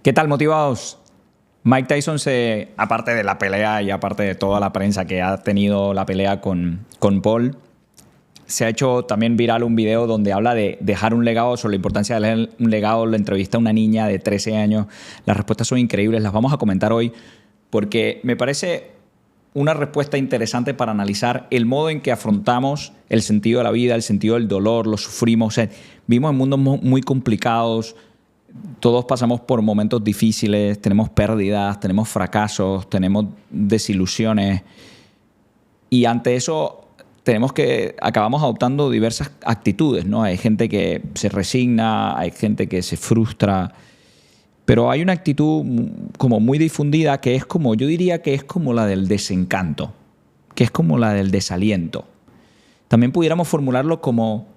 ¿Qué tal, motivados? Mike Tyson, aparte de la pelea y aparte de toda la prensa que ha tenido la pelea con Paul, se ha hecho también viral un video donde habla de dejar un legado, sobre la importancia de dejar un legado. La entrevista a una niña de 13 años. Las respuestas son increíbles, las vamos a comentar hoy porque me parece una respuesta interesante para analizar el modo en que afrontamos el sentido de la vida, el sentido del dolor, lo sufrimos. O sea, vivimos en mundos muy complicados. Todos pasamos por momentos difíciles, tenemos pérdidas, tenemos fracasos, tenemos desilusiones. Y ante eso acabamos adoptando diversas actitudes, ¿no? Hay gente que se resigna, hay gente que se frustra. Pero hay una actitud como muy difundida que es como, yo diría que es como la del desencanto, que es como la del desaliento. También pudiéramos formularlo como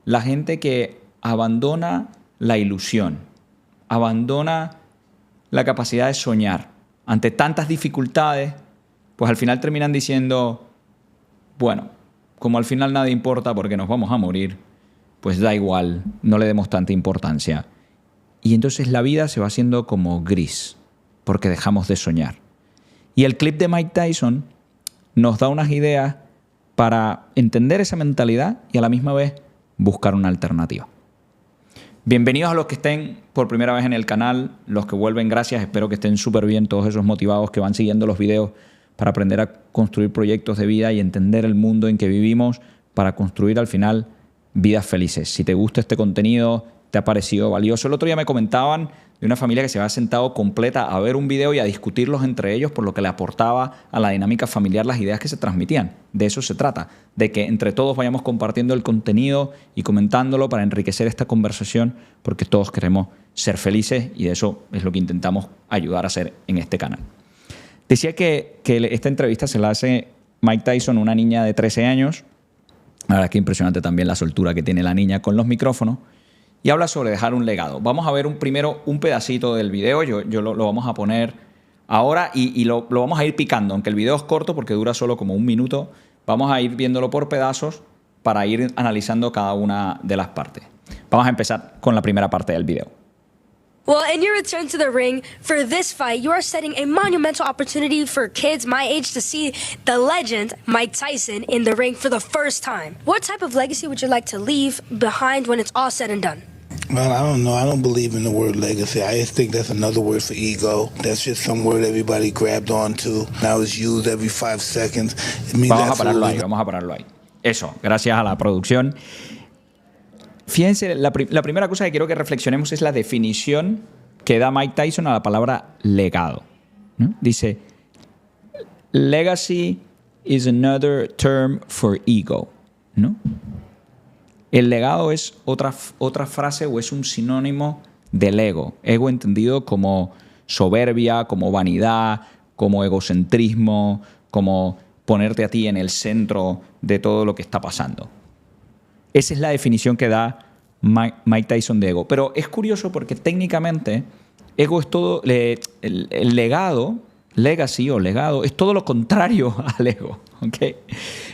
la gente que abandona la ilusión, abandona la capacidad de soñar. Ante tantas dificultades, pues al final terminan diciendo, bueno, como al final nada importa porque nos vamos a morir, pues da igual, no le demos tanta importancia. Y entonces la vida se va haciendo como gris, porque dejamos de soñar. Y el clip de Mike Tyson nos da unas ideas para entender esa mentalidad y a la misma vez buscar una alternativa. Bienvenidos a los que estén por primera vez en el canal, los que vuelven, gracias. Espero que estén súper bien todos esos motivados que van siguiendo los videos para aprender a construir proyectos de vida y entender el mundo en que vivimos para construir al final vidas felices. Si te gusta este contenido, te ha parecido valioso. El otro día me comentaban de una familia que se había sentado completa a ver un video y a discutirlos entre ellos por lo que le aportaba a la dinámica familiar las ideas que se transmitían. De eso se trata, de que entre todos vayamos compartiendo el contenido y comentándolo para enriquecer esta conversación, porque todos queremos ser felices y de eso es lo que intentamos ayudar a hacer en este canal. Decía que esta entrevista se la hace Mike Tyson a una niña de 13 años. La verdad que impresionante también la soltura que tiene la niña con los micrófonos. Y habla sobre dejar un legado. Vamos a ver primero un pedacito del video. Yo lo vamos a poner ahora y lo vamos a ir picando. Aunque el video es corto porque dura solo como un minuto, vamos a ir viéndolo por pedazos para ir analizando cada una de las partes. Vamos a empezar con la primera parte del video. Well, in your return to the ring, for this fight, you are setting a monumental opportunity for kids my age to see the legend, Mike Tyson, in the ring for the first time. What type of legacy would you like to leave behind when it's all said and done? Well, I don't know. I don't believe in the word legacy. I just think that's another word for ego. That's just some word everybody grabbed onto. Now it's used every 5 seconds. It means vamos a pararlo ahí. Eso, gracias a la producción. Fíjense, la primera cosa que quiero que reflexionemos es la definición que da Mike Tyson a la palabra legado, ¿no? Dice, legacy is another term for ego, ¿no? El legado es otra frase o es un sinónimo del ego. Ego entendido como soberbia, como vanidad, como egocentrismo, como ponerte a ti en el centro de todo lo que está pasando. Esa es la definición que da Mike Tyson de ego. Pero es curioso porque técnicamente ego es todo, el legado, legacy o legado, es todo lo contrario al ego. ¿Okay?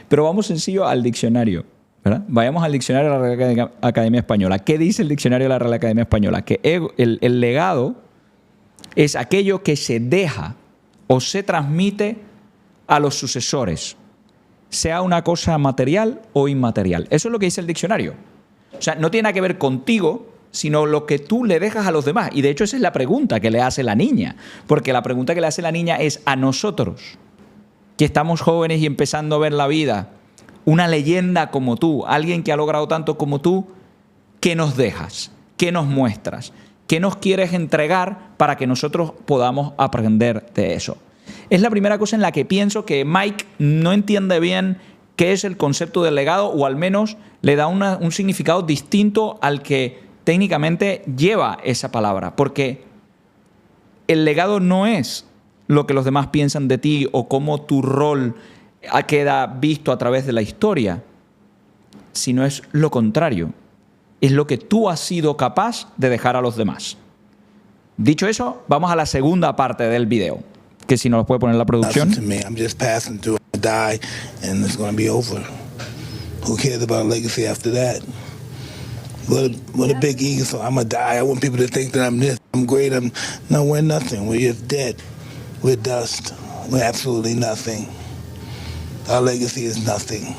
Pero vamos sencillo al diccionario, ¿verdad? Vayamos al diccionario de la Real Academia Española. ¿Qué dice el diccionario de la Real Academia Española? Que el legado es aquello que se deja o se transmite a los sucesores, sea una cosa material o inmaterial. Eso es lo que dice el diccionario. O sea, no tiene nada que ver contigo, sino lo que tú le dejas a los demás. Y de hecho esa es la pregunta que le hace la niña. Porque la pregunta que le hace la niña es a nosotros, que estamos jóvenes y empezando a ver la vida, una leyenda como tú, alguien que ha logrado tanto como tú, ¿qué nos dejas? ¿Qué nos muestras? ¿Qué nos quieres entregar para que nosotros podamos aprender de eso? Es la primera cosa en la que pienso que Mike no entiende bien qué es el concepto del legado, o al menos le da un significado distinto al que técnicamente lleva esa palabra. Porque el legado no es lo que los demás piensan de ti o cómo tu rol queda visto a través de la historia, sino es lo contrario. Es lo que tú has sido capaz de dejar a los demás. Dicho eso, vamos a la segunda parte del video, que si nos lo puede poner la producción. I'm just passing through. I die and it's going to be over. Who cares about legacy after that? What a big ego. So I'm going to die. I want people to think that I'm this. I'm great. No, we're nothing. We're just dead. We're dust. We're absolutely nothing. Our legacy is nothing.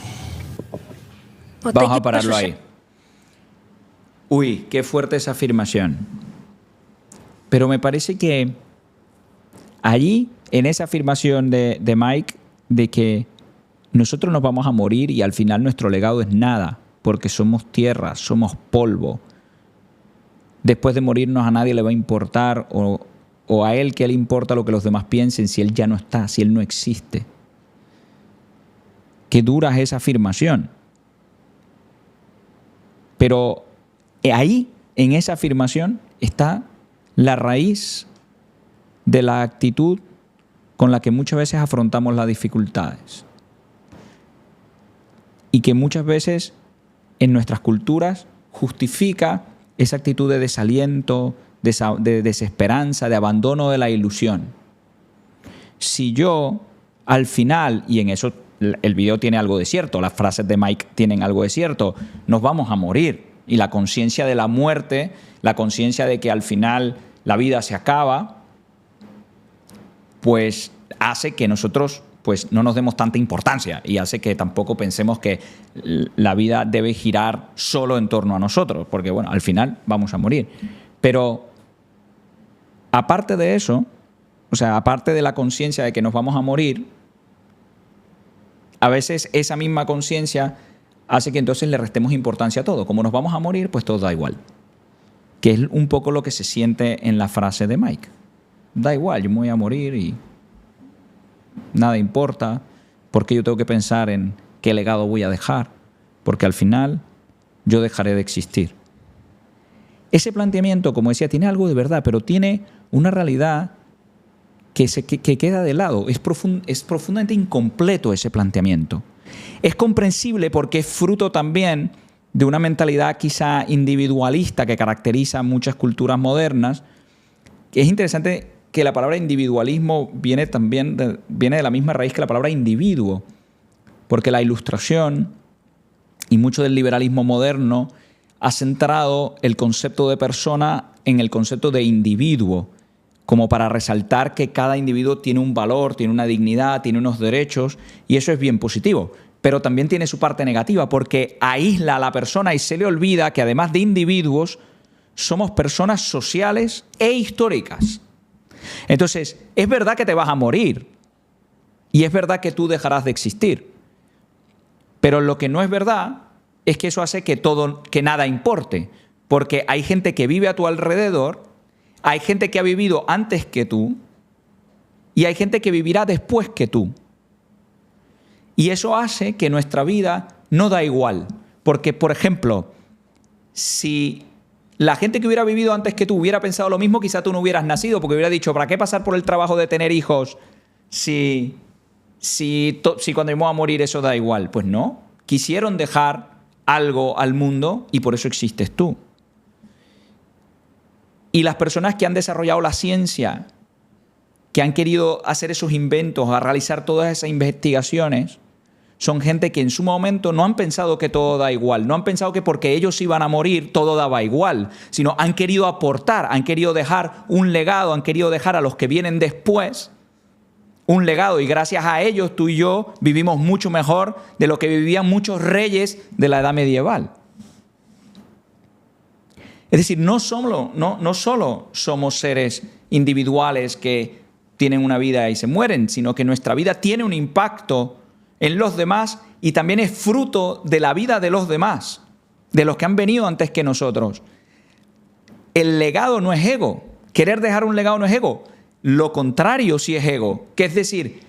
Well, Vamos a pararlo ahí. Uy, qué fuerte esa afirmación. Pero me parece que allí, en esa afirmación de Mike, de que nosotros nos vamos a morir y al final nuestro legado es nada, porque somos tierra, somos polvo. Después de morirnos a nadie le va a importar, o a él que le importa lo que los demás piensen si él ya no está, si él no existe. Qué dura es esa afirmación. Pero ahí, en esa afirmación, está la raíz de la actitud con la que muchas veces afrontamos las dificultades. Y que muchas veces en nuestras culturas justifica esa actitud de desaliento, de desesperanza, de abandono de la ilusión. Si yo, al final, y en eso el video tiene algo de cierto, las frases de Mike tienen algo de cierto, nos vamos a morir. Y la conciencia de la muerte, la conciencia de que al final la vida se acaba, pues hace que nosotros pues no nos demos tanta importancia y hace que tampoco pensemos que la vida debe girar solo en torno a nosotros, porque bueno, al final vamos a morir. Pero aparte de eso, o sea, aparte de la conciencia de que nos vamos a morir, a veces esa misma conciencia hace que entonces le restemos importancia a todo. Como nos vamos a morir, pues todo da igual. Que es un poco lo que se siente en la frase de Mike. Da igual, yo me voy a morir y nada importa, porque yo tengo que pensar en qué legado voy a dejar, porque al final yo dejaré de existir. Ese planteamiento, como decía, tiene algo de verdad, pero tiene una realidad que queda de lado. Es profundamente incompleto ese planteamiento. Es comprensible porque es fruto también de una mentalidad quizá individualista que caracteriza muchas culturas modernas. Es interesante que la palabra individualismo viene de la misma raíz que la palabra individuo, porque la Ilustración y mucho del liberalismo moderno ha centrado el concepto de persona en el concepto de individuo, como para resaltar que cada individuo tiene un valor, tiene una dignidad, tiene unos derechos, y eso es bien positivo. Pero también tiene su parte negativa, porque aísla a la persona y se le olvida que además de individuos, somos personas sociales e históricas. Entonces, es verdad que te vas a morir y es verdad que tú dejarás de existir, pero lo que no es verdad es que eso hace que nada importe, porque hay gente que vive a tu alrededor, hay gente que ha vivido antes que tú y hay gente que vivirá después que tú. Y eso hace que nuestra vida no da igual, porque, por ejemplo, si la gente que hubiera vivido antes que tú hubiera pensado lo mismo, quizá tú no hubieras nacido, porque hubiera dicho, ¿para qué pasar por el trabajo de tener hijos si cuando me voy a morir eso da igual? Pues no, quisieron dejar algo al mundo y por eso existes tú. Y las personas que han desarrollado la ciencia, que han querido hacer esos inventos, a realizar todas esas investigaciones, son gente que en su momento no han pensado que todo da igual, no han pensado que porque ellos iban a morir todo daba igual, sino han querido aportar, han querido dejar un legado, han querido dejar a los que vienen después un legado, y gracias a ellos tú y yo vivimos mucho mejor de lo que vivían muchos reyes de la edad medieval. Es decir, no solo somos seres individuales que tienen una vida y se mueren, sino que nuestra vida tiene un impacto en los demás y también es fruto de la vida de los demás, de los que han venido antes que nosotros. El legado no es ego. Querer dejar un legado no es ego. Lo contrario sí es ego, que es decir,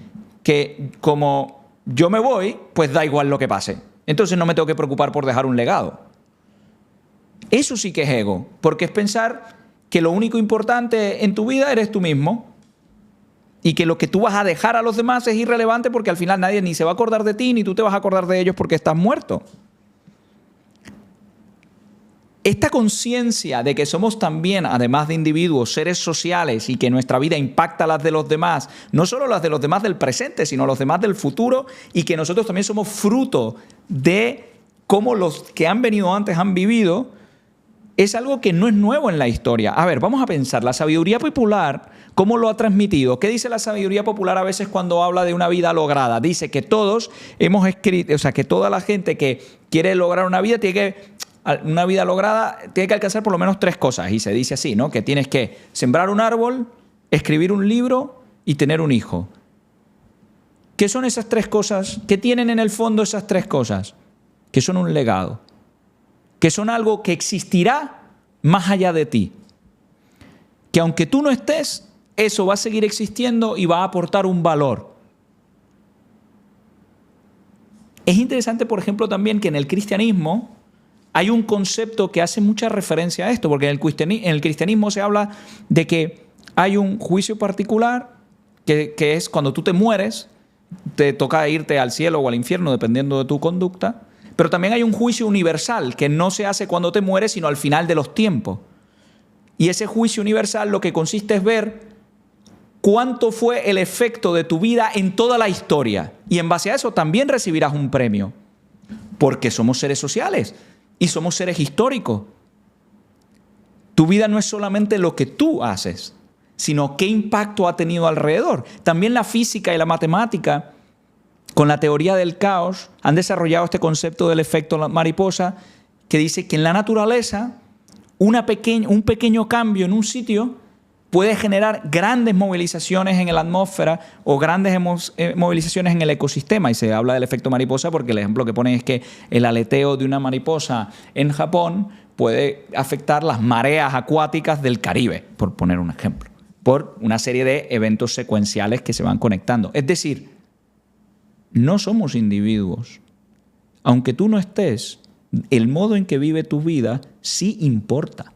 que como yo me voy, pues da igual lo que pase. Entonces no me tengo que preocupar por dejar un legado. Eso sí que es ego, porque es pensar que lo único importante en tu vida eres tú mismo y que lo que tú vas a dejar a los demás es irrelevante porque al final nadie ni se va a acordar de ti ni tú te vas a acordar de ellos porque estás muerto. Esta conciencia de que somos también, además de individuos, seres sociales y que nuestra vida impacta las de los demás, no solo las de los demás del presente, sino los demás del futuro, y que nosotros también somos fruto de cómo los que han venido antes han vivido, es algo que no es nuevo en la historia. A ver, vamos a pensar, la sabiduría popular, ¿cómo lo ha transmitido? ¿Qué dice la sabiduría popular a veces cuando habla de una vida lograda? Dice que todos hemos escrito, o sea, que toda la gente que quiere lograr una vida lograda tiene que alcanzar por lo menos 3 cosas. Y se dice así, ¿no? Que tienes que sembrar un árbol, escribir un libro y tener un hijo. ¿Qué son esas 3 cosas? ¿Qué tienen en el fondo esas 3 cosas? Que son un legado. Que son algo que existirá más allá de ti. Que aunque tú no estés, eso va a seguir existiendo y va a aportar un valor. Es interesante, por ejemplo, también que en el cristianismo hay un concepto que hace mucha referencia a esto, porque en el cristianismo se habla de que hay un juicio particular que es cuando tú te mueres, te toca irte al cielo o al infierno, dependiendo de tu conducta. Pero también hay un juicio universal que no se hace cuando te mueres, sino al final de los tiempos. Y ese juicio universal lo que consiste es ver cuánto fue el efecto de tu vida en toda la historia. Y en base a eso también recibirás un premio. Porque somos seres sociales y somos seres históricos. Tu vida no es solamente lo que tú haces, sino qué impacto ha tenido alrededor. También la física y la matemática, con la teoría del caos, han desarrollado este concepto del efecto mariposa, que dice que en la naturaleza un pequeño cambio en un sitio puede generar grandes movilizaciones en la atmósfera o grandes movilizaciones en el ecosistema. Y se habla del efecto mariposa porque el ejemplo que ponen es que el aleteo de una mariposa en Japón puede afectar las mareas acuáticas del Caribe, por poner un ejemplo, por una serie de eventos secuenciales que se van conectando. Es decir, no somos individuos. Aunque tú no estés, el modo en que vive tu vida sí importa.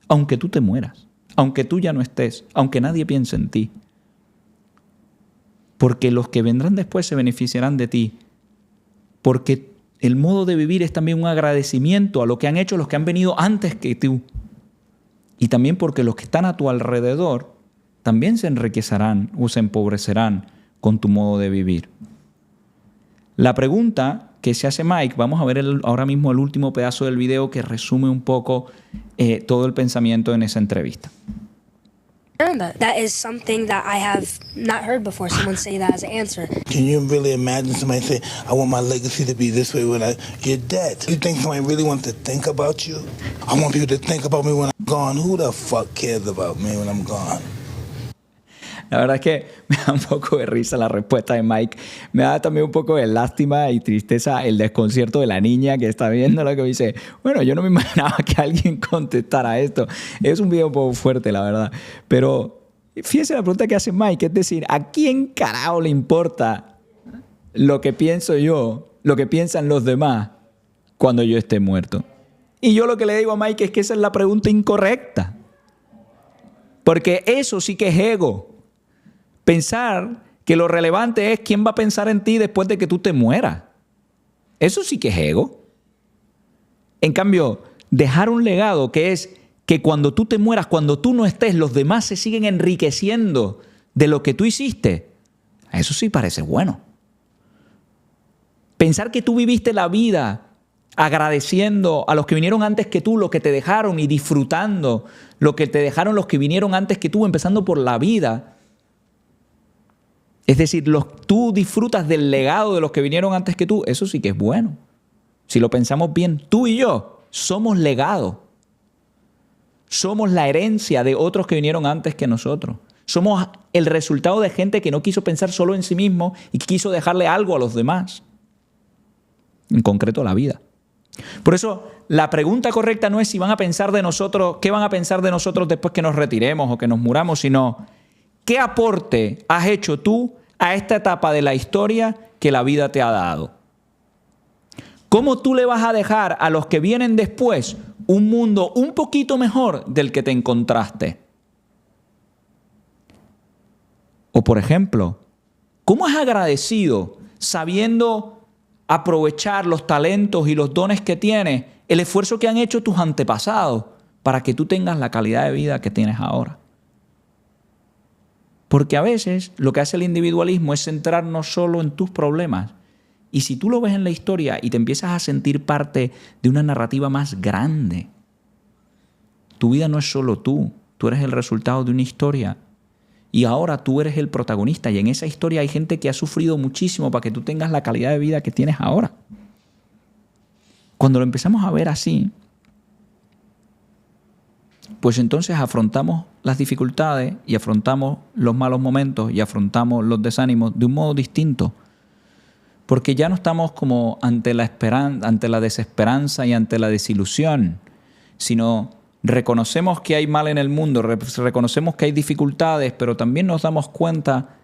Aunque tú te mueras, aunque tú ya no estés, aunque nadie piense en ti. Porque los que vendrán después se beneficiarán de ti. Porque el modo de vivir es también un agradecimiento a lo que han hecho los que han venido antes que tú. Y también porque los que están a tu alrededor también se enriquecerán o se empobrecerán con tu modo de vivir. La pregunta que se hace Mike, vamos a ver ahora mismo el último pedazo del video que resume un poco todo el pensamiento en esa entrevista. That is something that I have not heard before someone say that as an answer. Can you really imagine somebody say, I want my legacy to be this way when you're dead? You think somebody really wants to think about you? I want people to think about me when I'm gone. Who the fuck cares about me when I'm gone? La verdad es que me da un poco de risa la respuesta de Mike. Me da también un poco de lástima y tristeza el desconcierto de la niña que está viendo lo que dice. Bueno, yo no me imaginaba que alguien contestara esto. Es un video un poco fuerte, la verdad. Pero fíjese la pregunta que hace Mike. Es decir, ¿a quién carajo le importa lo que pienso yo, lo que piensan los demás cuando yo esté muerto? Y yo lo que le digo a Mike es que esa es la pregunta incorrecta. Porque eso sí que es ego. Pensar que lo relevante es quién va a pensar en ti después de que tú te mueras. Eso sí que es ego. En cambio, dejar un legado que es que cuando tú te mueras, cuando tú no estés, los demás se siguen enriqueciendo de lo que tú hiciste. Eso sí parece bueno. Pensar que tú viviste la vida agradeciendo a los que vinieron antes que tú lo que te dejaron y disfrutando lo que te dejaron los que vinieron antes que tú, empezando por la vida. Es decir, tú disfrutas del legado de los que vinieron antes que tú. Eso sí que es bueno. Si lo pensamos bien, tú y yo somos legado. Somos la herencia de otros que vinieron antes que nosotros. Somos el resultado de gente que no quiso pensar solo en sí mismo y quiso dejarle algo a los demás. En concreto, la vida. Por eso, la pregunta correcta no es si van a pensar de nosotros, qué van a pensar de nosotros después que nos retiremos o que nos muramos, sino ¿qué aporte has hecho tú a esta etapa de la historia que la vida te ha dado? ¿Cómo tú le vas a dejar a los que vienen después un mundo un poquito mejor del que te encontraste? O, por ejemplo, ¿cómo has agradecido, sabiendo aprovechar los talentos y los dones que tienes, el esfuerzo que han hecho tus antepasados para que tú tengas la calidad de vida que tienes ahora? Porque a veces lo que hace el individualismo es centrarnos solo en tus problemas. Y si tú lo ves en la historia y te empiezas a sentir parte de una narrativa más grande, Tu vida no es solo tú. Tú eres el resultado de una historia. Y ahora tú eres el protagonista. Y en esa historia hay gente que ha sufrido muchísimo para que tú tengas la calidad de vida que tienes ahora. Cuando lo empezamos a ver así, pues entonces afrontamos las dificultades y afrontamos los malos momentos y afrontamos los desánimos de un modo distinto. Porque ya no estamos como ante la desesperanza y ante la desilusión, sino reconocemos que hay mal en el mundo, reconocemos que hay dificultades, pero también nos damos cuenta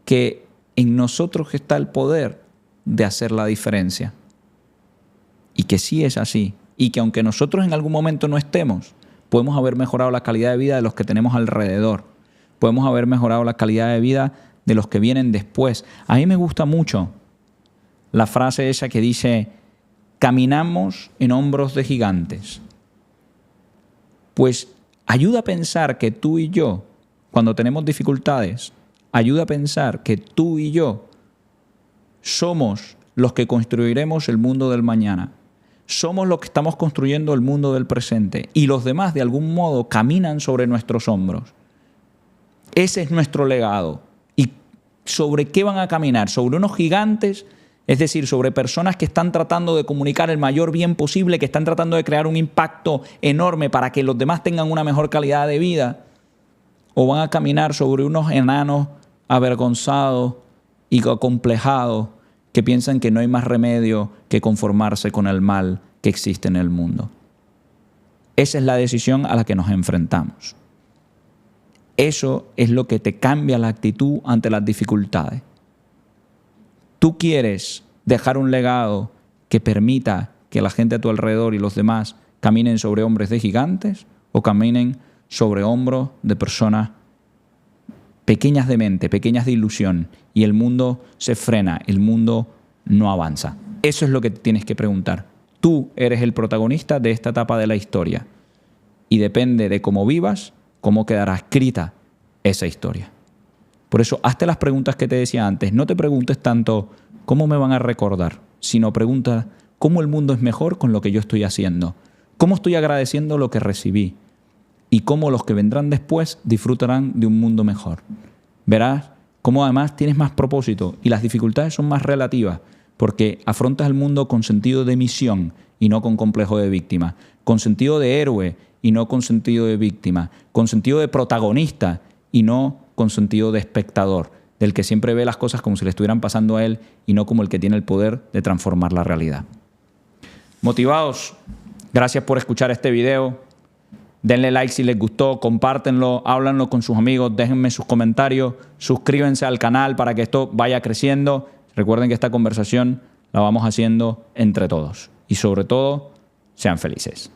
que en nosotros está el poder de hacer la diferencia. Y que sí es así. Y que aunque nosotros en algún momento no estemos, podemos haber mejorado la calidad de vida de los que tenemos alrededor. Podemos haber mejorado la calidad de vida de los que vienen después. A mí me gusta mucho la frase esa que dice, caminamos en hombros de gigantes. Pues ayuda a pensar que tú y yo, cuando tenemos dificultades, ayuda a pensar que tú y yo somos los que construiremos el mundo del mañana. Somos los que estamos construyendo el mundo del presente y los demás de algún modo caminan sobre nuestros hombros. Ese es nuestro legado. ¿Y sobre qué van a caminar? Sobre unos gigantes, es decir, sobre personas que están tratando de comunicar el mayor bien posible, que están tratando de crear un impacto enorme para que los demás tengan una mejor calidad de vida, o van a caminar sobre unos enanos avergonzados y acomplejados que piensan que no hay más remedio que conformarse con el mal que existe en el mundo. Esa es la decisión a la que nos enfrentamos. Eso es lo que te cambia la actitud ante las dificultades. ¿Tú quieres dejar un legado que permita que la gente a tu alrededor y los demás caminen sobre hombros de gigantes o caminen sobre hombros de personas pequeñas de mente, pequeñas de ilusión, y el mundo se frena, el mundo no avanza? Eso es lo que te tienes que preguntar. Tú eres el protagonista de esta etapa de la historia y depende de cómo vivas, cómo quedará escrita esa historia. Por eso, hazte las preguntas que te decía antes. No te preguntes tanto cómo me van a recordar, sino pregunta cómo el mundo es mejor con lo que yo estoy haciendo, cómo estoy agradeciendo lo que recibí y cómo los que vendrán después disfrutarán de un mundo mejor. Verás cómo además tienes más propósito y las dificultades son más relativas porque afrontas el mundo con sentido de misión y no con complejo de víctima, con sentido de héroe y no con sentido de víctima, con sentido de protagonista y no con sentido de espectador, del que siempre ve las cosas como si le estuvieran pasando a él y no como el que tiene el poder de transformar la realidad. Motivados, gracias por escuchar este video. Denle like si les gustó, compártenlo, háblanlo con sus amigos, déjenme sus comentarios, suscríbanse al canal para que esto vaya creciendo. Recuerden que esta conversación la vamos haciendo entre todos y sobre todo, sean felices.